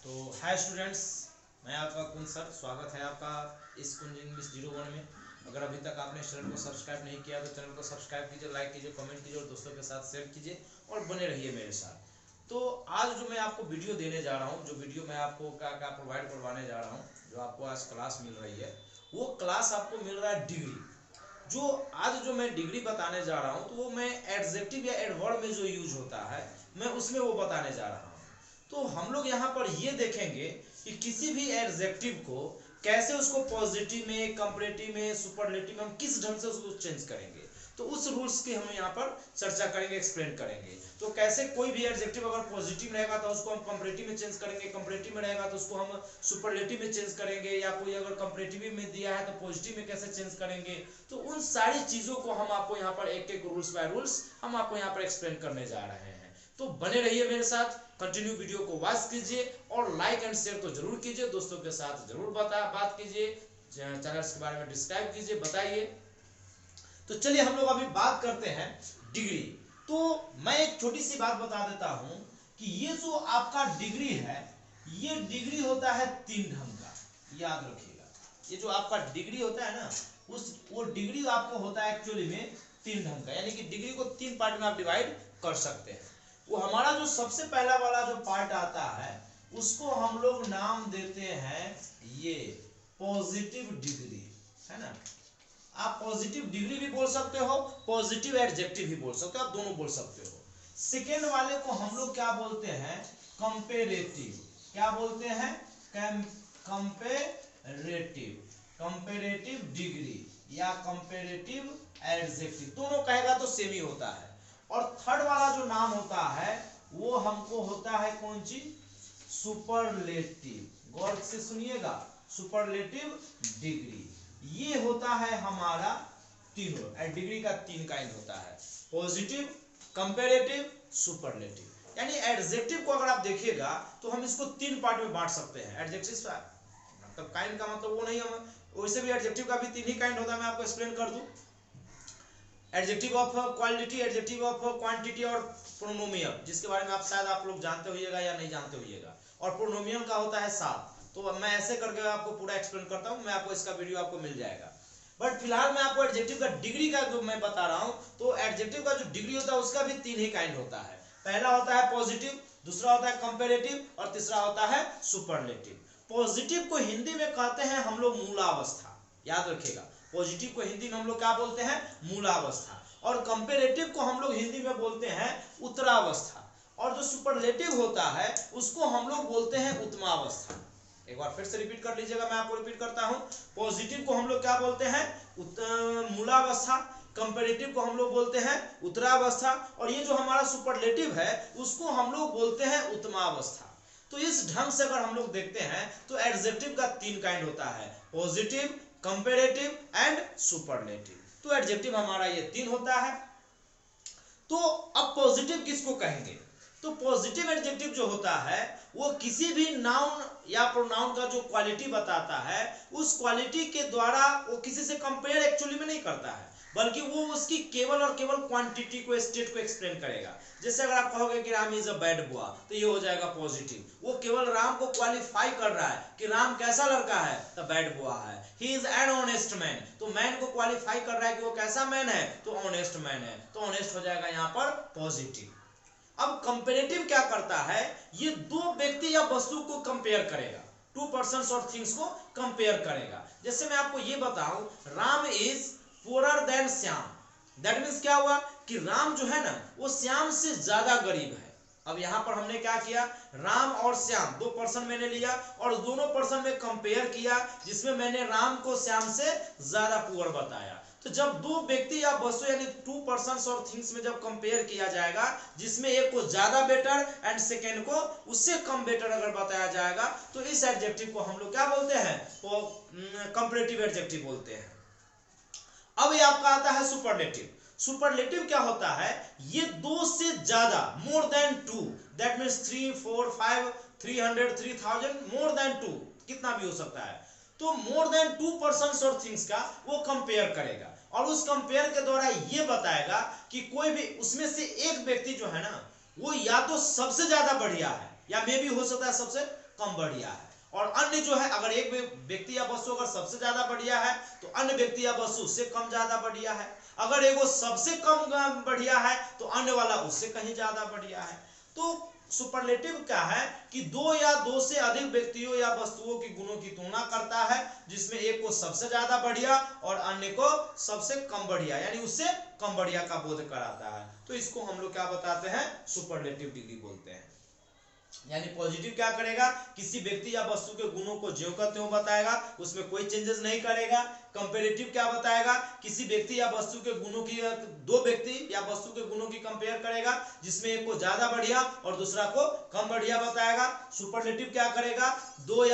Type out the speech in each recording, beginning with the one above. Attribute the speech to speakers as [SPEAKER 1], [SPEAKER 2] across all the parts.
[SPEAKER 1] तो hi students, मैं आपका कुंज सर, स्वागत है आपका इस कुंज इंग्लिश 01 में। अगर अभी तक आपने इस चैनल को सब्सक्राइब नहीं किया तो चैनल को सब्सक्राइब कीजिए, लाइक कीजिए, कमेंट कीजिए और दोस्तों के साथ शेयर कीजिए और बने रहिए मेरे साथ। तो आज जो मैं आपको वीडियो देने जा रहा हूँ, जो वीडियो मैं आपको क्या प्रोवाइड करवाने जा रहा हूँ, जो आपको आज क्लास मिल रही है, वो क्लास आपको मिल रहा है डिग्री। जो आज जो मैं डिग्री बताने जा रहा हूँ तो वो मैं एडजेक्टिव या एडवर्ब में जो यूज होता है मैं उसमें वो बताने जा रहा हूँ। तो हम लोग यहाँ पर ये देखेंगे कि किसी भी एडजेक्टिव को कैसे उसको पॉजिटिव में, कंपैरेटिव में, सुपरलेटिव में हम किस ढंग से उसको चेंज करेंगे, तो उस रूल्स की हम यहाँ पर चर्चा करेंगे, एक्सप्लेन करेंगे। तो कैसे कोई भी एडजेक्टिव अगर पॉजिटिव रहेगा तो उसको हम कंपैरेटिव में चेंज करेंगे, कंपैरेटिव में रहेगा तो उसको हम सुपरलेटिव में चेंज करेंगे, या कोई अगर कंपैरेटिव में दिया है तो पॉजिटिव में कैसे चेंज करेंगे। तो उन सारी चीजों को हम आपको यहाँ पर एक एक रूल्स बाय रूल्स हम आपको यहाँ पर एक्सप्लेन करने जा रहे हैं। तो बने रहिए मेरे साथ, कंटिन्यू वीडियो को वॉच कीजिए और लाइक एंड शेयर तो जरूर कीजिए, दोस्तों के साथ जरूर बात कीजिए, चैनल्स के बारे में डिस्क्राइब कीजिए, बताइए। तो चलिए हम लोग अभी बात करते हैं डिग्री। तो मैं एक छोटी सी बात बता देता हूं कि ये जो आपका डिग्री है, ये डिग्री होता है 3 ढंग का, याद रखिएगा। ये जो आपका डिग्री होता है ना, वो डिग्री आपको होता है एक्चुअली में 3 ढंग का, यानी कि डिग्री को 3 पार्ट में आप डिवाइड कर सकते हैं। वो हमारा जो सबसे पहला वाला जो पार्ट आता है उसको हम लोग नाम देते हैं ये पॉजिटिव डिग्री, है ना। आप पॉजिटिव डिग्री भी बोल सकते हो, पॉजिटिव एडजेक्टिव भी बोल सकते हो, आप दोनों बोल सकते हो। सेकेंड वाले को हम लोग क्या बोलते हैं, कंपेरेटिव। क्या बोलते हैं, कंपेरेटिव, कंपेरेटिव डिग्री या कंपेरेटिव एडजेक्टिव, दोनों कहेगा तो सेम ही होता है। और थर्ड वाला जो नाम होता है वो हमको होता है कौन चीज, सुपरलेटिव। गौर से सुनिएगा, सुपरलेटिव डिग्री। ये होता है हमारा तीनों, डिग्री का 3 काइंड होता है, पॉजिटिव, कंपैरेटिव, सुपरलेटिव। यानी एडजेक्टिव को अगर आप देखिएगा तो हम इसको 3 पार्ट में बांट सकते हैं। एडजेक्टिव मतलब काइंड का मतलब वो नहीं, हम वैसे भी एडजेक्टिव का भी 3 ही काइंड होता है, मैं आपको एक्सप्लेन कर दूं। Adjective of quality, adjective of quantity और प्रोनोमियल, जिसके बारे में आप शायद आप लोग जानते होइएगा या नहीं जानते होइएगा। और प्रोनोमियल का होता है 7। तो मैं ऐसे करके आपको पूरा एक्सप्लेन करता हूं, मैं आपको इसका वीडियो आपको मिल जाएगा। बट फिलहाल मैं आपको एडजेक्टिव का डिग्री का जो मैं बता रहा हूं, तो एडजेक्टिव का जो डिग्री होता है उसका भी 3 ही काइंड होता है। पहला होता है पॉजिटिव, दूसरा होता है कंपैरेटिव और तीसरा होता है सुपरलेटिव। पॉजिटिव को हिंदी में कहते हैं हम लोग मूलावस्था, याद रखिएगा। पॉजिटिव को हिंदी में हम लोग क्या बोलते हैं, मूलावस्था। और कंपैरेटिव को हम लोग हिंदी में बोलते हैं उत्तरावस्था। और जो सुपरलेटिव होता है उसको हम लोग बोलते हैं उत्तमावस्था। एक बार फिर से रिपीट कर लीजिएगा, मैं आपको रिपीट करता हूं। पॉजिटिव को हम लोग क्या बोलते हैं, मूलावस्था। कंपैरेटिव को हम लोग बोलते हैं उत्तरावस्था, और ये जो हमारा सुपरलेटिव है उसको हम लोग बोलते हैं उत्तमावस्था। तो इस ढंग से अगर हम लोग देखते हैं तो एडजेक्टिव का 3 काइंड होता है, पॉजिटिव, कंपैरेटिव एंड सुपरलेटिव। तो एडजेक्टिव हमारा ये 3 होता है। तो अब पॉजिटिव किसको कहेंगे, तो पॉजिटिव एडजेक्टिव जो होता है वो किसी भी नाउन या प्रोनाउन का जो क्वालिटी बताता है, उस क्वालिटी के द्वारा वो किसी से कंपेयर एक्चुअली में नहीं करता है, बल्कि वो उसकी केवल और केवल क्वांटिटी को, स्टेट को एक्सप्लेन करेगा। जैसे अगर आप कहोगे कि Ram is a bad boy, तो ये हो जाएगा पॉजिटिव। वो केवल राम को क्वालिफाई कर रहा है कि राम कैसा लड़का है, तो बैड बॉय है। He is an honest man, तो मैन को क्वालिफाई कर रहा है कि वो कैसा मैन है, तो ऑनेस्ट मैन है, तो ऑनेस्ट हो जाएगा यहाँ पर पॉजिटिव। अब कंपैरेटिव क्या करता है, ये 2 व्यक्ति या वस्तु को कंपेयर करेगा, 2 पर्सन्स और थिंग्स को कंपेयर करेगा। जैसे मैं आपको ये बताऊं, Ram is poorer than Shyam, that means क्या हुआ कि राम जो है ना वो श्याम से ज्यादा गरीब है। अब यहां पर हमने क्या किया, राम और श्याम 2 पर्सन मैंने लिया और दोनों पर्सन में कंपेयर किया, जिसमें मैंने राम को श्याम से ज्यादा पुअर बताया। तो जब 2 व्यक्ति या वस्तु यानी 2 पर्सन्स और थिंग्स में जब कंपेयर किया जाएगा, जिसमें एक को ज्यादा बेटर एंड सेकेंड को उससे कम बेटर अगर बताया जाएगा, तो इस एडजेक्टिव को हम लोग क्या बोलते हैं, कंपैरेटिव एडजेक्टिव बोलते हैं। अब ये आपका आता है सुपरलेटिव। सुपरलेटिव क्या होता है, ये 2 से ज्यादा, more than 2, that means 3, 4, 5, 300, 3000, more than 2, कितना भी हो सकता है। तो मोर देन 2 पर्सन्स और थिंग्स का वो कंपेयर करेगा, और उस कंपेयर के द्वारा ये बताएगा कि कोई भी उसमें से एक व्यक्ति जो है ना, वो या तो सबसे ज्यादा बढ़िया है या मे भी हो सकता है सबसे कम बढ़िया है। और अन्य जो है, अगर एक व्यक्ति या वस्तु अगर सबसे ज्यादा बढ़िया है तो अन्य व्यक्ति या वस्तु उससे कम ज्यादा बढ़िया है। अगर एगो सबसे कम बढ़िया है तो अन्य वाला उससे कहीं ज्यादा बढ़िया है। तो सुपरलेटिव क्या है कि दो या दो से अधिक व्यक्तियों या वस्तुओं की गुणों की तुलना करता है, जिसमें एक को सबसे ज्यादा बढ़िया और अन्य को सबसे कम बढ़िया यानी उससे कम बढ़िया का बोध कराता है। तो इसको हम लोग क्या बताते हैं, सुपरलेटिव डिग्री बोलते हैं। यानी पॉजिटिव क्या करेगा, किसी व्यक्ति या वस्तु के गुणों को ज्यों का त्यों बताएगा, उसमें कोई चेंजेस नहीं करेगा। कंपेरेटिव क्या बताएगा, किसी व्यक्ति या वस्तु के गुणों की, दो व्यक्ति या वस्तु के गुणों की कंपेयर करेगा, जिसमें एक को ज्यादा बढ़िया और दूसरा को कम बढ़िया बताएगा। सुपरलेटिव क्या करेगा, दो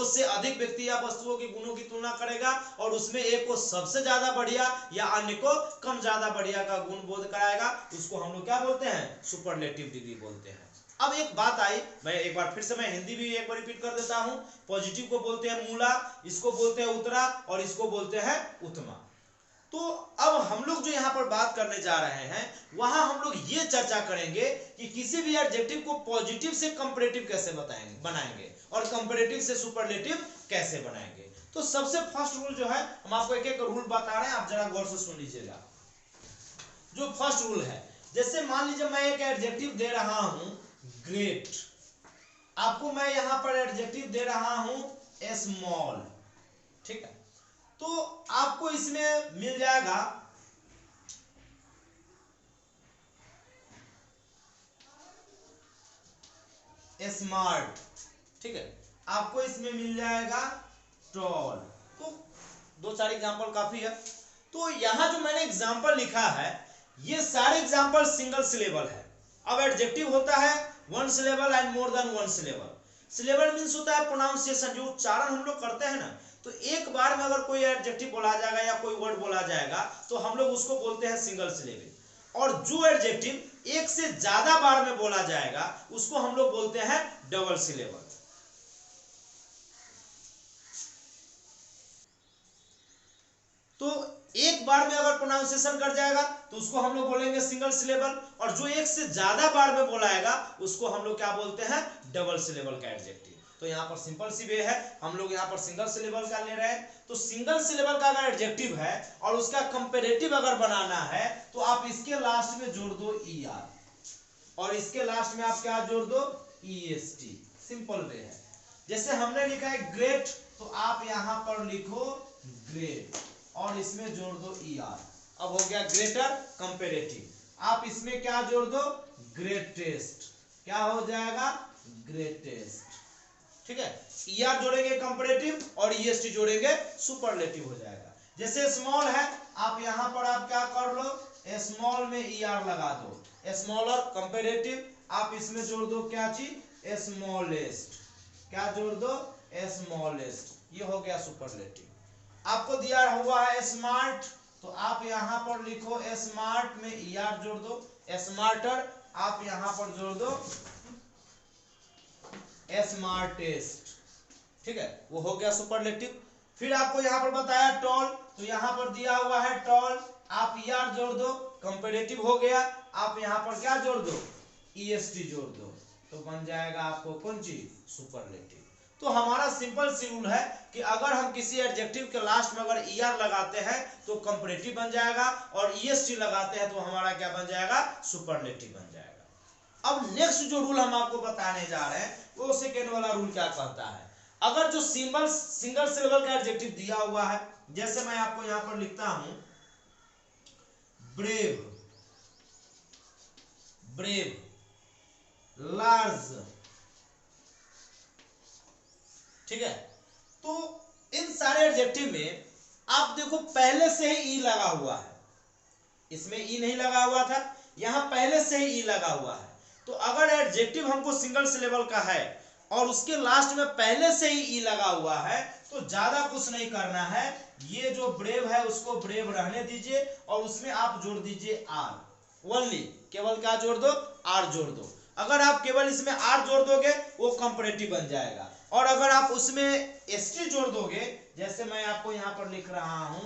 [SPEAKER 1] से अधिक व्यक्ति या वस्तुओं के गुणों की तुलना करेगा और उसमें एक को सबसे ज्यादा बढ़िया या अन्य को कम ज्यादा बढ़िया का गुण बोध कराएगा। उसको हम लोग क्या बोलते हैं, सुपरलेटिव डिग्री बोलते हैं। अब एक बात आई, मैं एक बार फिर से मैं हिंदी भी एक बार रिपीट कर देता हूं। पॉजिटिव को बोलते हैं मूला, इसको बोलते हैं उत्तरा और इसको बोलते हैं उत्तमा। तो अब हम लोग जो यहाँ पर बात करने जा रहे हैं, वहां हम लोग ये चर्चा करेंगे कि किसी भी एडजेक्टिव को पॉजिटिव से कंपैरेटिव कैसे बनाएंगे और कंपैरेटिव से सुपरलेटिव कैसे बनाएंगे। तो सबसे फर्स्ट रूल जो है, हम आपको एक एक रूल बता रहे हैं, आप जरा गौर से सुन लीजिएगा। जो फर्स्ट रूल है, जैसे मान लीजिए मैं एक एडजेक्टिव दे रहा हूं ग्रेट, आपको मैं यहां पर एडजेक्टिव दे रहा हूं स्मॉल, ठीक है। तो आपको इसमें मिल जाएगा स्मार्ट, ठीक है, आपको इसमें मिल जाएगा टॉल। तो दो चार एग्जांपल काफी है। तो यहां जो मैंने एग्जांपल लिखा है, ये सारे एग्जांपल सिंगल सिलेबल है। अब एडजेक्टिव होता है one syllable and more than one syllable. Syllable means होता है प्रोनाउंसिएशन, जो उच्चारण हम लोग करते हैं ना, तो एक बार में अगर कोई एडजेक्टिव बोला जाएगा या कोई वर्ड बोला जाएगा तो हम लोग उसको बोलते हैं सिंगल सिलेबल। और जो एडजेक्टिव एक से ज्यादा बार में बोला जाएगा उसको हम लोग बोलते हैं डबल सिलेबल। तो एक बार में अगर प्रोनाउंसिएशन कर जाएगा तो उसको हम लोग बोलेंगे सिंगल सिलेबल, और जो एक से ज्यादा बार में बोलाएगा उसको हम लोग क्या बोलते हैं, डबल सिलेबल का एडजेक्टिव। तो यहाँ पर सिंपल सी वे है, हम लोग यहाँ पर सिंगल सिलेबल का ले रहे हैं। तो सिंगल सिलेबल का अगर एडजेक्टिव है और उसका कंपैरेटिव अगर बनाना है तो आप इसके लास्ट में जोड़ दो ER और इसके लास्ट में आप क्या जोड़ दो, EST। सिंपल वे है। जैसे हमने लिखा है ग्रेट, तो आप यहां पर लिखो ग्रेट और इसमें जोड़ दो ER। अब हो गया ग्रेटर कंपैरेटिव। आप इसमें क्या जोड़ दो, ग्रेटेस्ट, क्या हो जाएगा, ग्रेटेस्ट, ठीक है। ER जोड़ेंगे कंपैरेटिव और EST जोड़ेंगे सुपरलेटिव हो जाएगा। जैसे स्मॉल है, आप यहां पर आप क्या कर लो, स्मॉल में ER लगा दो, स्मॉलर कंपैरेटिव, आप इसमें जोड़ दो क्या चीज, स्मॉलेस्ट, क्या जोड़ दो, स्मॉलेस्ट। ये हो गया सुपरलेटिव। आपको दिया हुआ है स्मार्ट, तो आप यहां पर लिखो स्मार्ट में ER जोड़ दो, स्मार्टर आप यहां पर जोड़ दो स्मार्टेस्ट, ठीक है, वो हो गया सुपरलेटिव। फिर आपको यहां पर बताया टॉल, तो यहां पर दिया हुआ है टॉल, आप ER जोड़ दो, कंपैरेटिव हो गया। आप यहां पर क्या जोड़ दो, EST जोड़ दो, तो बन जाएगा आपको कौन चीज, सुपरलेटिव। तो हमारा सिंपल सी रूल है कि अगर हम किसी एडजेक्टिव के लास्ट में अगर ER लगाते हैं तो कंपैरेटिव बन जाएगा और EST लगाते हैं तो हमारा क्या बन जाएगा, सुपरलेटिव बन जाएगा। अब नेक्स्ट जो रूल हम आपको बताने जा रहे हैं वो सेकेंड वाला रूल क्या कहता है, अगर जो सिंगल सिलेबल का एडजेक्टिव दिया हुआ है, जैसे मैं आपको यहां पर लिखता हूं ब्रेव, लार्ज, ठीक है। तो इन सारे एडजेक्टिव में आप देखो पहले से ही ई लगा हुआ है, इसमें ई नहीं लगा हुआ था, यहां पहले से ही ई लगा हुआ है। तो अगर एडजेक्टिव हमको सिंगल सिलेबल का है और उसके लास्ट में पहले से ही ई लगा हुआ है तो ज्यादा कुछ नहीं करना है, ये जो ब्रेव है उसको ब्रेव रहने दीजिए और उसमें आप जोड़ दीजिए आर ओनली, केवल क्या जोड़ दो, आर जोड़ दो। अगर आप केवल इसमें आर जोड़ दोगे वो कंपैरेटिव बन जाएगा, और अगर आप उसमें ST जोड़ दोगे, जैसे मैं आपको यहां पर लिख रहा हूं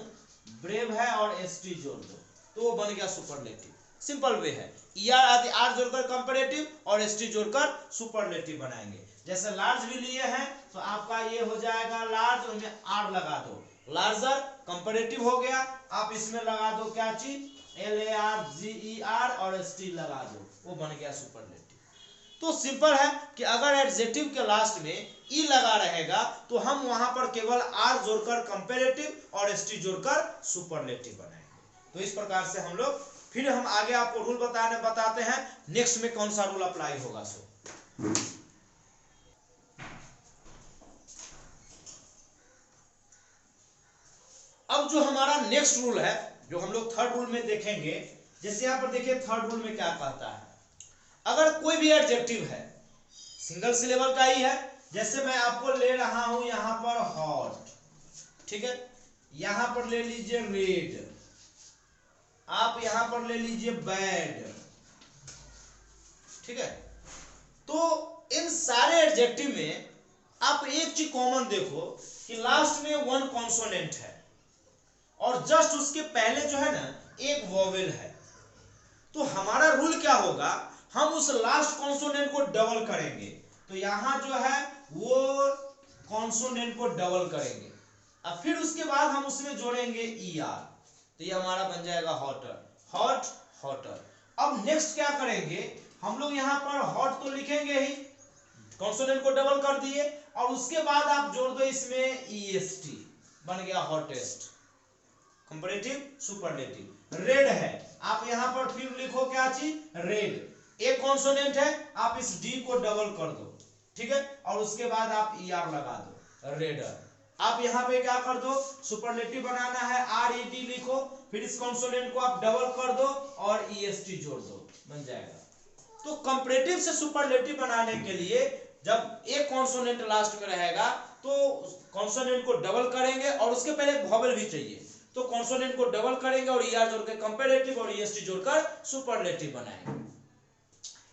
[SPEAKER 1] ब्रेव है और ST जोड़ दो, तो वो बन गया सुपरलेटिव। सिंपल वे है। ER आर जोड़कर कंपैरेटिव और ST जोड़कर सुपरलेटिव बनाएंगे। जैसे लार्ज भी लिए हैं तो आपका ये हो जाएगा लार्ज, उनमें आर लगा दो, लार्जर कंपैरेटिव हो गया। आप इसमें लगा दो क्या चीज, LARGER और ST लगा दो, वो बन गया सुपरलेटिव। तो सिंपल है कि अगर एडजेक्टिव के लास्ट में ई लगा रहेगा तो हम वहां पर केवल आर जोड़कर कंपैरेटिव और ST जोड़कर सुपरलेटिव बनाएंगे। तो इस प्रकार से हम लोग फिर हम आगे आपको रूल बताते हैं नेक्स्ट में कौन सा रूल अप्लाई होगा। सो अब जो हमारा नेक्स्ट रूल है, जो हम लोग थर्ड रूल में देखेंगे, जैसे यहां पर देखिए थर्ड रूल में क्या कहता है, अगर कोई भी एडजेक्टिव है, सिंगल सिलेबल का ही है, जैसे मैं आपको ले रहा हूं यहां पर हॉट, ठीक है, यहां पर ले लीजिए रेड, आप यहां पर ले लीजिए बैड, ठीक है। तो इन सारे एडजेक्टिव में आप एक चीज कॉमन देखो कि लास्ट में वन कॉन्सोनेंट है और जस्ट उसके पहले जो है ना एक वोवेल है। तो हमारा रूल क्या होगा, हम उस लास्ट कॉन्सोनेंट को डबल करेंगे। तो यहां जो है वो कॉन्सोनेंट को डबल करेंगे, अब फिर उसके बाद हम उसमें जोड़ेंगे ER, तो ये हमारा बन जाएगा हॉटर, हॉट, हॉटर। अब नेक्स्ट क्या करेंगे, हम लोग यहां पर हॉट तो लिखेंगे ही, कॉन्सोनेंट को डबल कर दिए, और उसके बाद आप जोड़ दो इसमें EST, बन गया हॉटेस्ट, कंपैरेटिव सुपरलेटिव। रेड है, आप यहां पर फिर लिखो क्या चीज, रेड, एक कॉन्सोनेंट है, आप इस D को डबल कर दो, ठीक है, और उसके बाद आप ER लगा दो, रेडर। आप यहां पे क्या कर दो, सुपरलेटिव बनाना है, RED लिखो, फिर इस कॉन्सोनेंट को आप डबल कर दो और EST जोड़ दो, बन जाएगा। तो कंपैरेटिव से सुपरलेटिव बनाने के लिए जब एक कॉन्सोनेंट लास्ट में रहेगा तो कॉन्सोनेंट को डबल करेंगे और उसके पहले एक वोवेल भी चाहिए, तो कॉन्सोनेंट को डबल करेंगे और ER जोड़कर कंपैरेटिव और EST जोड़कर सुपरलेटिव बनाएंगे।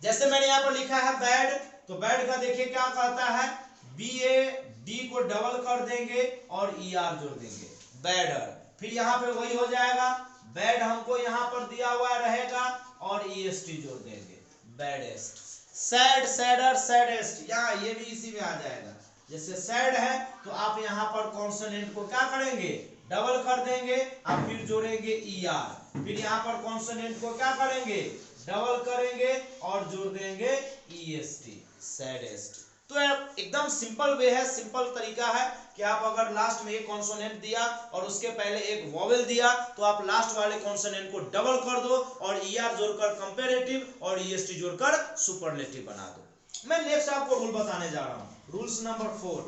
[SPEAKER 1] जैसे मैंने यहां पर लिखा है बैड, तो बैड का देखिए क्या कहता है, BAD को डबल कर देंगे और ER जोड़ देंगे, बैडर। फिर यहां पे वही हो जाएगा, बैड हमको यहां पर दिया हुआ रहेगा और EST जोड़ देंगे, बैडेस्ट। सैड, सैडर, सैडेस्ट, यहाँ ये भी इसी में आ जाएगा। जैसे सैड है तो आप यहाँ पर कॉन्सोनेंट को क्या करेंगे, डबल कर देंगे, आप फिर जोड़ेंगे ER, फिर यहाँ पर कॉन्सोनेंट को क्या करेंगे, डबल करेंगे और जोड़ देंगे EST, सैडेस्ट। तो एकदम सिंपल वे है, सिंपल तरीका है कि आप अगर लास्ट में एक कॉन्सोनेंट दिया और उसके पहले एक वोवेल दिया तो आप लास्ट वाले कॉन्सोनेंट को डबल कर दो और ER जोड़कर कंपैरेटिव और EST जोड़कर सुपरलेटिव बना दो। मैं नेक्स्ट आपको रूल बताने जा रहा हूं, रूल्स नंबर 4।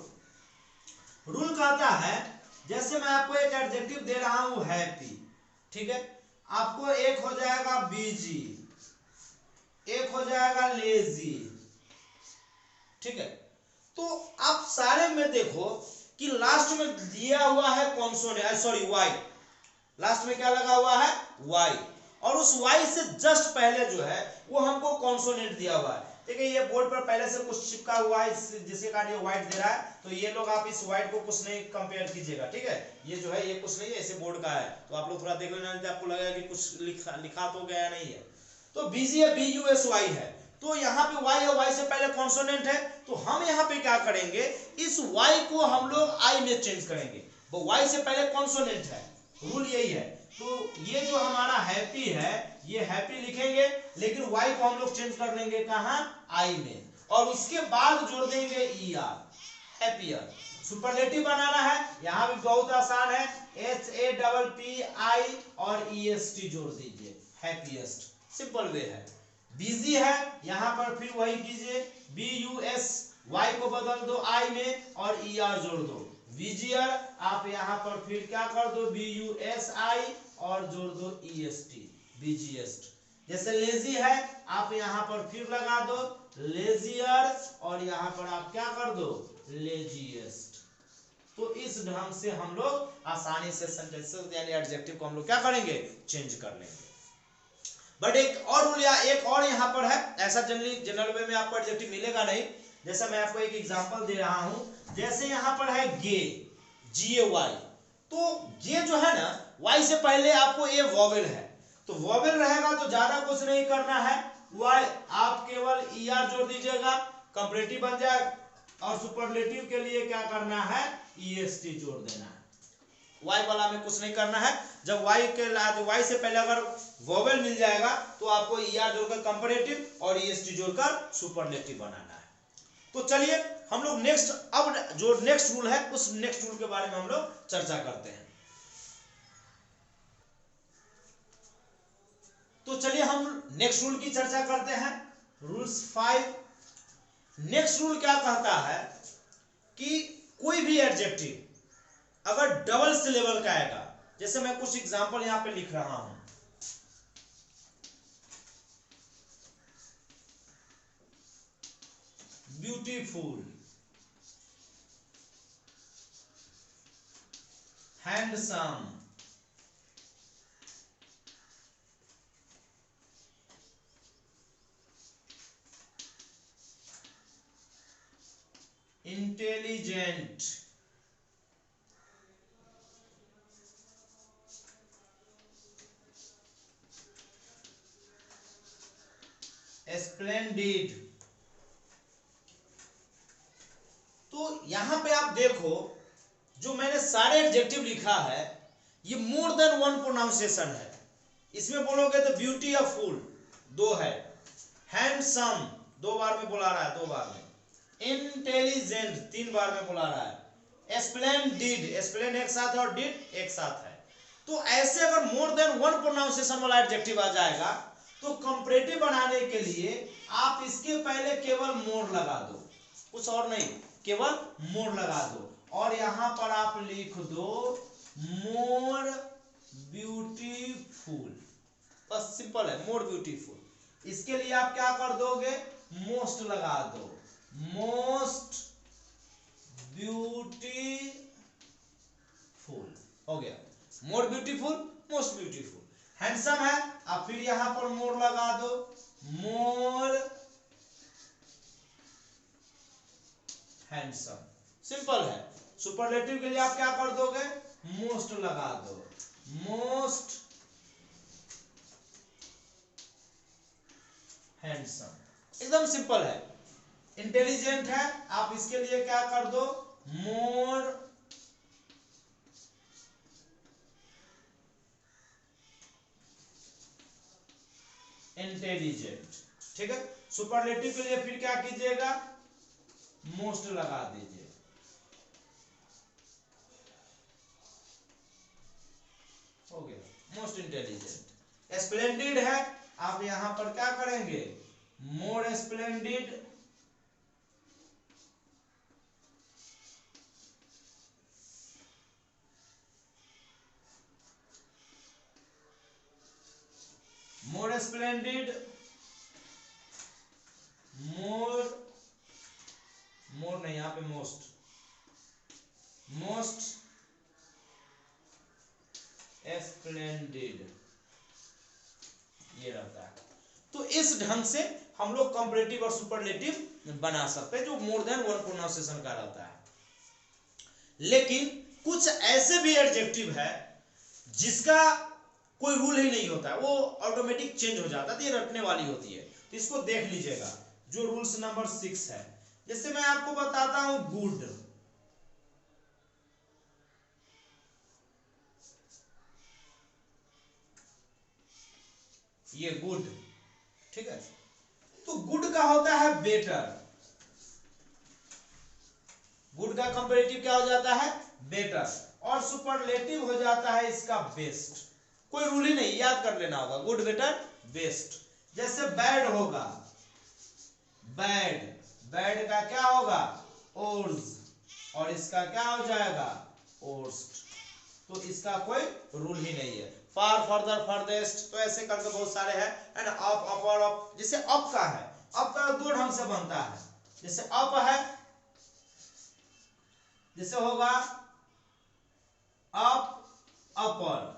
[SPEAKER 1] रूल कहता है, जैसे मैं आपको एक एडजेक्टिव दे रहा हूं हैप्पी, ठीक है, आपको एक हो जाएगा बिजी, एक हो जाएगा लेजी, ठीक है। तो आप सारे में देखो कि लास्ट में दिया हुआ है कॉन्सोनेंट, सॉरी वाई, लास्ट में क्या लगा हुआ है, वाई, और उस वाई से जस्ट पहले जो है वो हमको कॉन्सोनेंट दिया हुआ है। देखिए ये बोर्ड पर पहले से कुछ चिपका हुआ है जिसके कारण ये व्हाइट दे रहा है, तो ये लोग आप इस व्हाइट को कुछ नहीं कंपेयर कीजिएगा, ठीक है, ये जो है ये कुछ नहीं है, ऐसे बोर्ड का है, तो आप लोग थोड़ा देख लेना, आपको लगेगा कि कुछ लिखा तो गया नहीं है। तो बिजी है, BUSY है, तो यहाँ पे y है, y से पहले कॉन्सोनेंट है, तो हम यहाँ पे क्या करेंगे, इस y को हम लोग I में चेंज करेंगे, वो y से पहले कॉन्सोनेंट है, रूल यही है। तो ये जो हमारा हैप्पी है, ये हैप्पी लिखेंगे, लेकिन y को हम लोग चेंज कर लेंगे कहाँ, I में, और उसके बाद जोड़ देंगे ER, हैप्पियर। सुपरलेटिव बनाना है, यहाँ भी बहुत आसान है, HAPPI और EST जोड़ दीजिए, हैप्पीएस्ट, सिंपल वे है। बिजी है, यहां पर फिर वही कीजिए, BUSY को बदल दो I में और ER जोड़ दो, बिजियर, आप यहां पर फिर क्या कर दो, BUSI और जोड़ दो EST, बिजिएस्ट। जैसे लेजी है, आप यहां पर फिर लगा दो लेजियर और यहां पर आप क्या कर दो, लेजिएस्ट। तो इस ढंग से हम लोग आसानी से सेंटेंसेस यानी एडजेक्टिव को हम लोग क्या करेंगे, चेंज कर लेंगे। बट एक और रूल या एक और यहाँ पर है, ऐसा जनरल वे में आपको एडजेक्टिव मिलेगा नहीं। जैसा मैं आपको एक एग्जांपल दे रहा हूं, जैसे यहाँ पर है गे, GAY, तो गे जो है ना, Y से पहले आपको ए वोवेल है, तो वोवेल रहेगा तो ज्यादा कुछ नहीं करना है, वाई आप केवल ER जोड़ दीजिएगा, कंपैरेटिव बन जाए, और सुपरलेटिव के लिए क्या करना है, EST जोड़ देना है। वाई वाला में कुछ नहीं करना है। जब वाई के वाई से पहले अगर वोवेल मिल जाएगा तो आपको ER जोड़कर कंपैरेटिव और EST जोड़कर सुपरलेटिव बनाना है। तो चलिए हम लोग नेक्स्ट, अब जो नेक्स्ट रूल है उस नेक्स्ट रूल के बारे में हम लोग चर्चा करते हैं। तो चलिए हम नेक्स्ट रूल की चर्चा करते हैं, रूल्स 5। नेक्स्ट रूल क्या कहता है कि कोई भी एडजेक्टिव अगर डबल सिलेबल का आएगा, जैसे मैं कुछ एग्जांपल यहां पे लिख रहा हूं, ब्यूटीफुल, हैंडसम, इंटेलिजेंट, स्प्लेंडिड। तो यहां पे आप देखो जो मैंने सारे एडजेक्टिव लिखा है ये मोर देन वन प्रोनाउंसिएशन है। इसमें बोलोगे तो ब्यूटी ऑफ फुल 2 है, हैंडसम 2 बार में बुला रहा है, 2 बार में, इंटेलिजेंट 3 बार में बुला रहा है, स्प्लेंडिड, स्प्लेंड एक साथ है और डिड एक साथ है। तो ऐसे अगर मोर देन वन प्रोनाउंसिएशन वाला एडजेक्टिव आ जाएगा तो कंपैरेटिव बनाने के लिए आप इसके पहले केवल मोर लगा दो, कुछ और नहीं, केवल मोर लगा दो, और यहां पर आप लिख दो मोर ब्यूटीफुल, बस सिंपल है, मोर ब्यूटीफुल। इसके लिए आप क्या कर दोगे, मोस्ट लगा दो, मोस्ट ब्यूटीफुल, हो गया, more beautiful, most beautiful. Handsome है, आप फिर यहां पर मोर लगा दो, मोर हैंडसम, सिंपल है। सुपरलेटिव के लिए आप क्या कर दोगे, मोस्ट लगा दो, मोस्ट हैंडसम, एकदम सिंपल है। इंटेलिजेंट है, आप इसके लिए क्या कर दो, मोर इंटेलिजेंट, ठीक है। सुपरलेटिव के लिए फिर क्या कीजिएगा, मोस्ट लगा दीजिए, हो गया, मोस्ट इंटेलिजेंट। स्प्लेंडिड है, आप यहां पर क्या करेंगे, मोर स्प्लेंडिड, मोर स्प्लेंडिड, मोर, मोर नहीं, यहां पे मोस्ट, मोस्ट स्प्लेंडिड, ये रहता है। तो इस ढंग से हम लोग कंपैरेटिव और सुपरलेटिव बना सकते हैं जो मोर देन वन प्रोनाउंसिएशन का रहता है। लेकिन कुछ ऐसे भी एडजेक्टिव है जिसका कोई रूल ही नहीं होता है, वो ऑटोमेटिक चेंज हो जाता है, तो ये रटने वाली होती है, तो इसको देख लीजिएगा, जो रूल्स नंबर 6 है। जैसे मैं आपको बताता हूं गुड, ये गुड, ठीक है, तो गुड का होता है बेटर, गुड का कंपैरेटिव क्या हो जाता है, बेटर, और सुपरलेटिव हो जाता है इसका बेस्ट। कोई रूल ही नहीं, याद कर लेना होगा, गुड, बेटर, बेस्ट। जैसे बैड होगा, बैड, बैड का क्या होगा, ओर्स, और इसका क्या हो जाएगा, ओर्स्ट। तो इसका कोई रूल ही नहीं है। फार, फर्दर, फर्देस्ट, तो ऐसे करके बहुत सारे हैं। एंड अप, अपर, अप, जैसे अप का है, अप का 2 ढंग से बनता है। जैसे अप है, जैसे होगा अप, अपर,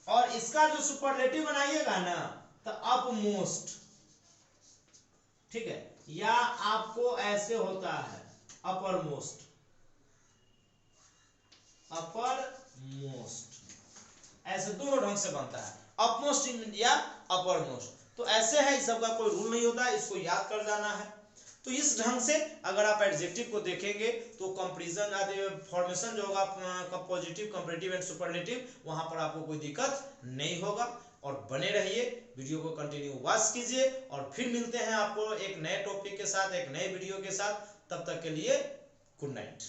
[SPEAKER 1] और इसका जो सुपरलेटिव बनाइएगा ना तो अप मोस्ट, ठीक है, या आपको ऐसे होता है अपर मोस्ट, अपर मोस्ट, ऐसे दोनों ढंग से बनता है। अपमोस्ट या अपर मोस्ट। तो ऐसे है, इस सब का कोई रूल नहीं होता है, इसको याद कर जाना है। तो इस ढंग से अगर आप एडजेक्टिव को देखेंगे तो कंपैरिजन फॉर्मेशन जो होगा पॉजिटिव, कंपैरेटिव एंड सुपरलेटिव, वहां पर आपको कोई दिक्कत नहीं होगा। और बने रहिए, वीडियो को कंटिन्यू वॉच कीजिए, और फिर मिलते हैं आपको एक नए टॉपिक के साथ, एक नए वीडियो के साथ। तब तक के लिए गुड नाइट।